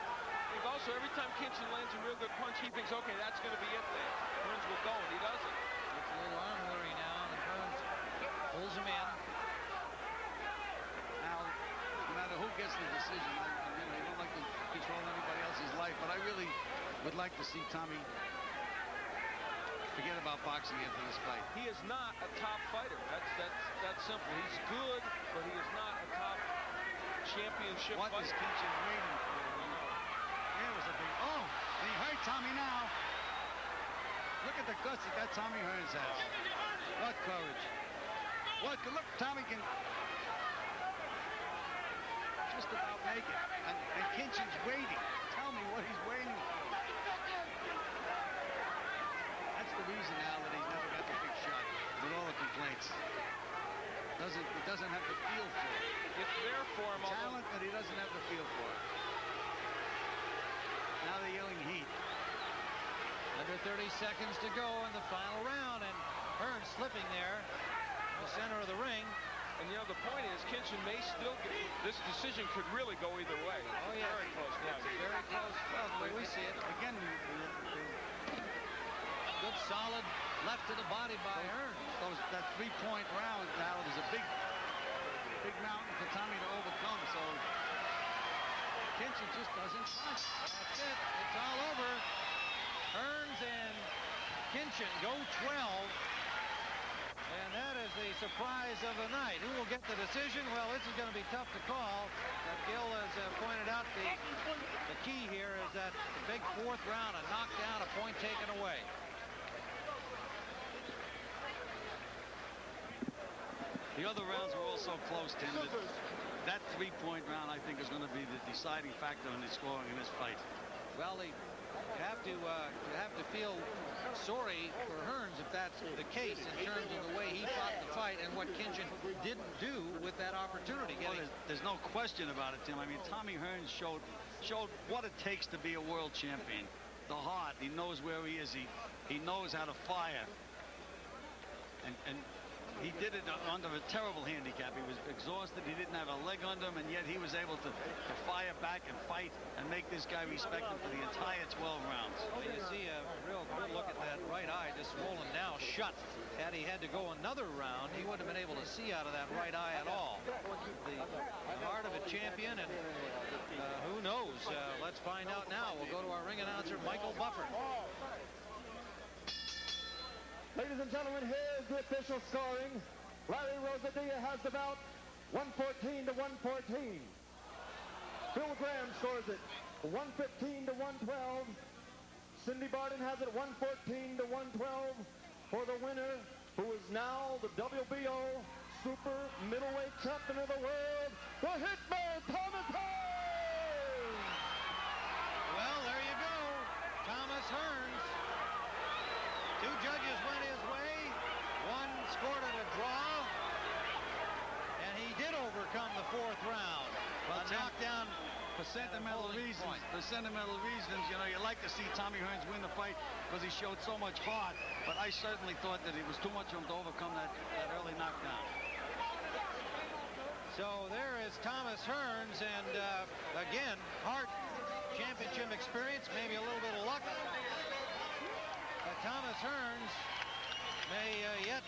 Also, every time Kinchen lands a real good punch, he thinks, okay, that's going to be it there. Hearns will go, and he doesn't. It's a little arm worry now, and Hearns pulls him in. Now, no matter who gets the decision, you don't like to control anybody else's life, but I really would like to see Tommy forget about boxing after this fight. He is not a top fighter. That's simple. He's good, but he is not a top championship fighter. What is Kinchen waiting for? There was a big, and he hurt Tommy now. Look at the guts that Tommy Hearns has. What courage. Look, Tommy can just about make it. And Kinchen's waiting. Tell me what he's waiting for. That's the reason now that he's never got the big shot with all the complaints. He doesn't have the feel for it. It's there for him. Talent, but he doesn't have the feel for it. Now they're yelling heat. Under 30 seconds to go in the final round, and Hearns slipping there in the center of the ring. And, you know, the point is, Kinchen may still get, this decision could really go either way. Oh, yeah. Very close fight. Very close. Well, the way we see it, again, good solid left to the body by Hearns. That three-point round now is a big mountain for Tommy to overcome. So Kinchen just doesn't punch. That's it. It's all over. Hearns and Kinchen go 12. And that is the surprise of the night. Who will get the decision? Well, this is going to be tough to call. But Gil has pointed out the key here is that the big fourth round, a knockdown, a point taken away. The other rounds were also close, Tim. That three-point round, I think, is going to be the deciding factor in the scoring in this fight. Well, you have to feel sorry for Hearns if that's the case in terms of the way he fought the fight and what Kinchen didn't do with that opportunity. Well, there's no question about it, Tim. I mean, Tommy Hearns showed what it takes to be a world champion. The heart. He knows where he is. He knows how to fire. And he did it under a terrible handicap. He was exhausted. He didn't have a leg under him, and yet he was able to fire back and fight and make this guy respect him for the entire 12 rounds. Well, you see a real good look at that right eye, just swollen now, shut. Had he had to go another round, he wouldn't have been able to see out of that right eye at all. The heart of a champion, and who knows? Let's find out now. We'll go to our ring announcer, Michael Bufford. Ladies and gentlemen, here's the official scoring. Larry Rosadilla has the bout 114 to 114. Phil Graham scores it 115 to 112. Cindy Barton has it 114 to 112 for the winner, who is now the WBO Super Middleweight Champion of the World, the Hitman, Thomas Hearns! Well, there you go. Thomas Hearns. Two judges went his way. One scored it a draw. And he did overcome the fourth round. Well, a knockdown. For sentimental reasons, you know, you like to see Tommy Hearns win the fight because he showed so much heart. But I certainly thought that it was too much for him to overcome that early knockdown. So there is Thomas Hearns, and again, heart, championship experience, maybe a little bit of luck. But Thomas Hearns may yet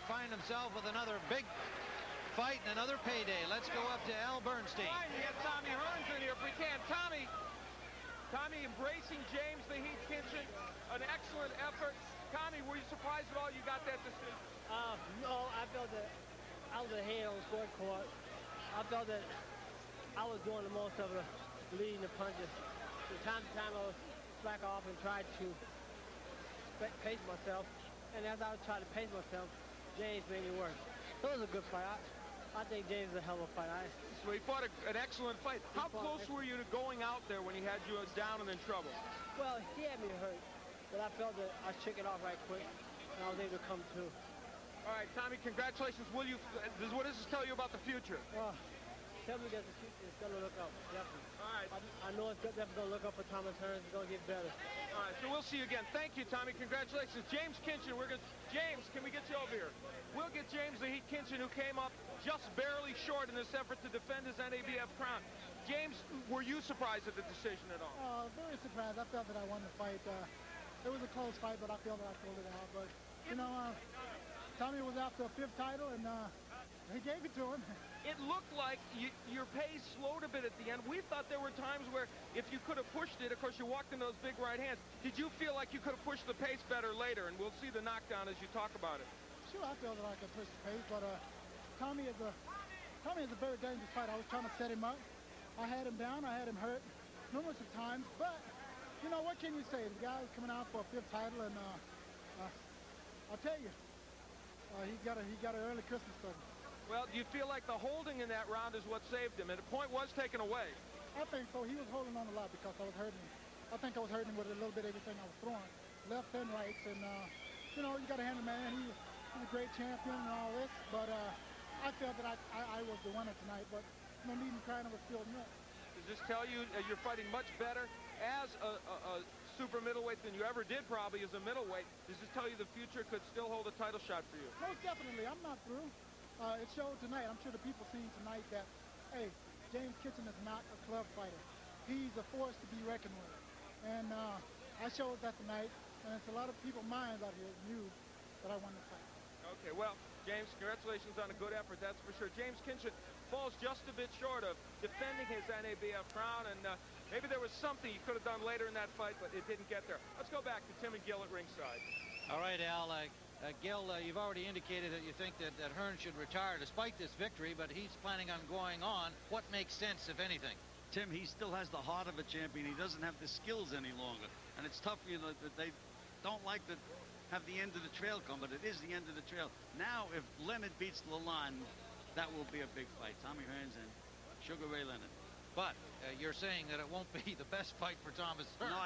find himself with another big fight and another payday. Let's go up to Al Bernstein. All right, we get Tommy Hearns in here if we can. Tommy embracing James the Heat Kinchen, an excellent effort. Tommy, were you surprised at all you got that decision? No, I felt that I was ahead on scored court. I felt that I was doing the most of the leading the punches. From time to time, I was slack off and tried to pace myself. And as I was trying to pace myself, James made me work. So it was a good fight. I think James is a hell of a fight. So he fought an excellent fight. How close were you to going out there when he had you down and in trouble? Well, he had me hurt, but I felt that I shook it off right quick, and I was able to come to. All right, Tommy, congratulations. What does this tell you about the future? Tell me that the future is going to look up, definitely. All right. I know it's definitely going to look up for Thomas Hearns. It's going to get better. All right, so we'll see you again. Thank you, Tommy. Congratulations. James Kinchen, James, can we get you over here? We'll get James the Heat Kinchen, who came up just barely short in this effort to defend his NABF crown. James, were you surprised at the decision at all? Very surprised. I felt that I won the fight. It was a close fight, but I feel that I pulled it out. But, you know, Tommy was after a fifth title, and he gave it to him. It looked like your pace slowed a bit at the end. We thought there were times where if you could have pushed it, of course, you walked in those big right hands. Did you feel like you could have pushed the pace better later? And we'll see the knockdown as you talk about it. Sure, I feel that I could push the pace, but Tommy is a very dangerous fighter. I was trying to set him up. I had him down. I had him hurt numerous of times. But, you know, what can you say? The guy was coming out for a fifth title, and I'll tell you, he got an early Christmas present. Well, do you feel like the holding in that round is what saved him? And the point was taken away. I think so. He was holding on a lot because I was hurting him. I think I was hurting him with a little bit of everything I was throwing, left and right. And, you know, you got to hand the man. He's a great champion and all this. But I felt that I was the winner tonight. But no need in crying over spilled milk. Does this tell you you're fighting much better as a super middleweight than you ever did probably as a middleweight? Does this tell you the future could still hold a title shot for you? Most definitely. I'm not through. it showed tonight. I'm sure the people seen tonight that, hey, James Kinchen is not a club fighter. He's a force to be reckoned with. And I showed that tonight, and it's a lot of people's minds out here knew that I won the fight. Okay, well, James, congratulations on a good effort, that's for sure. James Kinchen falls just a bit short of defending his NABF crown, and maybe there was something he could have done later in that fight, but it didn't get there. Let's go back to Tim and Gil at ringside. All right, Al. Gil, you've already indicated that you think that Hearns should retire despite this victory, but he's planning on going on. What makes sense, if anything? Tim, he still has the heart of a champion. He doesn't have the skills any longer. And it's tough, you know, that they don't like to have the end of the trail come, but it is the end of the trail. Now, if Leonard beats Lalonde, that will be a big fight. Tommy Hearns and Sugar Ray Leonard. But you're saying that it won't be the best fight for Thomas Hearns. No,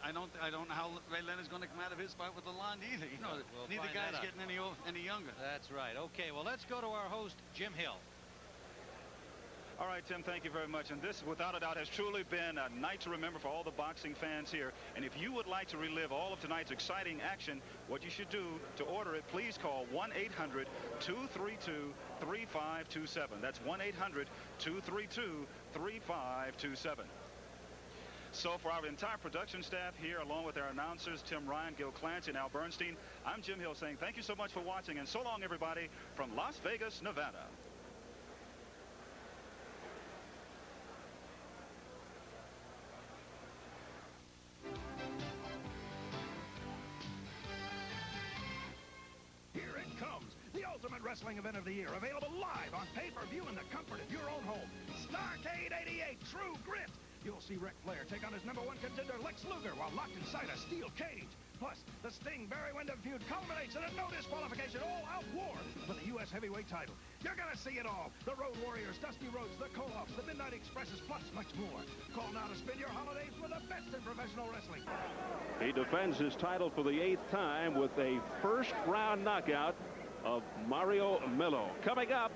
I don't know how Ray Leonard's going to come out of his fight with Lalonde either. You know, neither guy's getting any younger. That's right. Okay, well, let's go to our host, Jim Hill. All right, Tim, thank you very much. And this, without a doubt, has truly been a night to remember for all the boxing fans here. And if you would like to relive all of tonight's exciting action, what you should do to order it, please call 1-800-232-3527. That's 1-800-232-3527. So for our entire production staff here, along with our announcers, Tim Ryan, Gil Clancy, and Al Bernstein, I'm Jim Hill saying thank you so much for watching, and so long, everybody, from Las Vegas, Nevada. Wrestling event of the year, available live on pay-per-view in the comfort of your own home. Starrcade 88, True Grit. You'll see Ric Flair take on his #1 contender Lex Luger while locked inside a steel cage. Plus, the Sting-Barry Windham feud culminates in a no disqualification all-out war for the U.S. heavyweight title. You're going to see it all. The Road Warriors, Dusty Rhodes, the Koloffs, the Midnight Expresses, plus much more. Call now to spend your holidays with the best in professional wrestling. He defends his title for the 8th time with a first-round knockout of Mario Millo. Coming up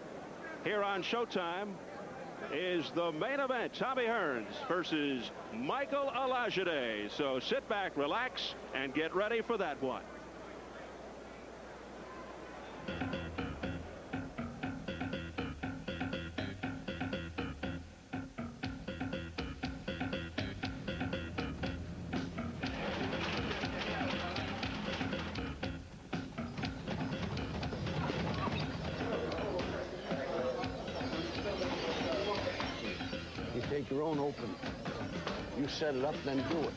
here on Showtime is the main event, Tommy Hearns versus Michael Alajide. So sit back, relax, and get ready for that one. Take your own open. You set it up, then do it.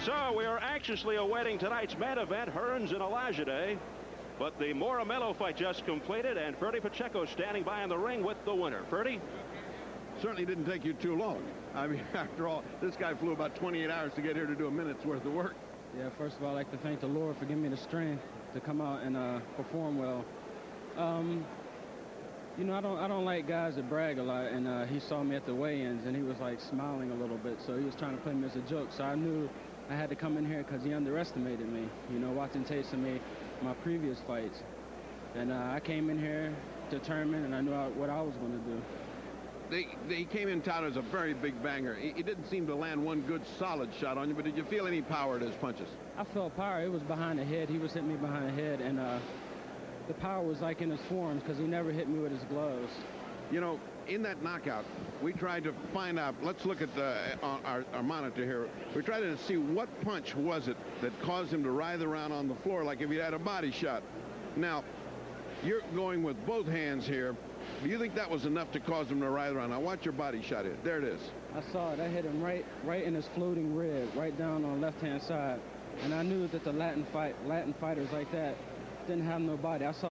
So we are anxiously awaiting tonight's main event, Hearns and Alajide. But the Mora-Mello fight just completed, and Ferdy Pacheco standing by in the ring with the winner. Ferdy? Certainly didn't take you too long. I mean, after all, this guy flew about 28 hours to get here to do a minute's worth of work. Yeah, first of all, I'd like to thank the Lord for giving me the strength to come out and perform well. You know, I don't like guys that brag a lot, and he saw me at the weigh-ins, and he was like smiling a little bit, so he was trying to play me as a joke. So I knew I had to come in here because he underestimated me, you know, watching tapes of me, my previous fights. And I came in here determined, and I knew what I was going to do. He came in town as a very big banger. He didn't seem to land one good solid shot on you, but did you feel any power at his punches? I felt power. It was behind the head. He was hitting me behind the head, and the power was like in his forearms because he never hit me with his gloves. You know, in that knockout, we tried to find out, let's look at our monitor here. We tried to see what punch was it that caused him to writhe around on the floor like if he had a body shot. Now, you're going with both hands here. Do you think that was enough to cause him to writhe around? Now watch your body shot here. There it is. I saw it. I hit him right in his floating rib, right down on the left-hand side. And I knew that the Latin fighters like that didn't have no body. I saw